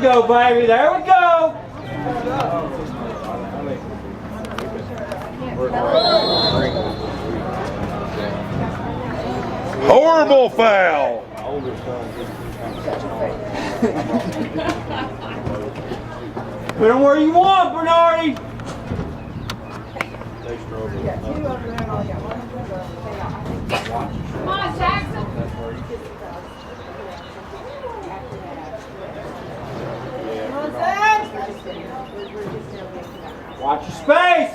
go, baby. There we go. Horrible foul. Put them where you want, Bernardi. Come on, Jackson. Watch your space.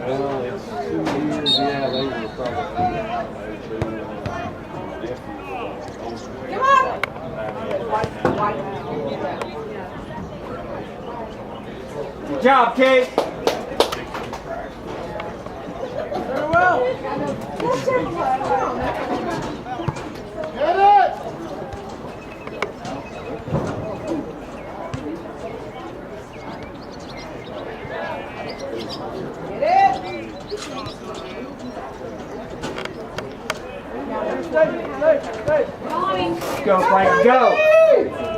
Well, it's 2 years, yeah, they were probably Good job, Kate. Very well. Hit it. Going. Go, Frank, go.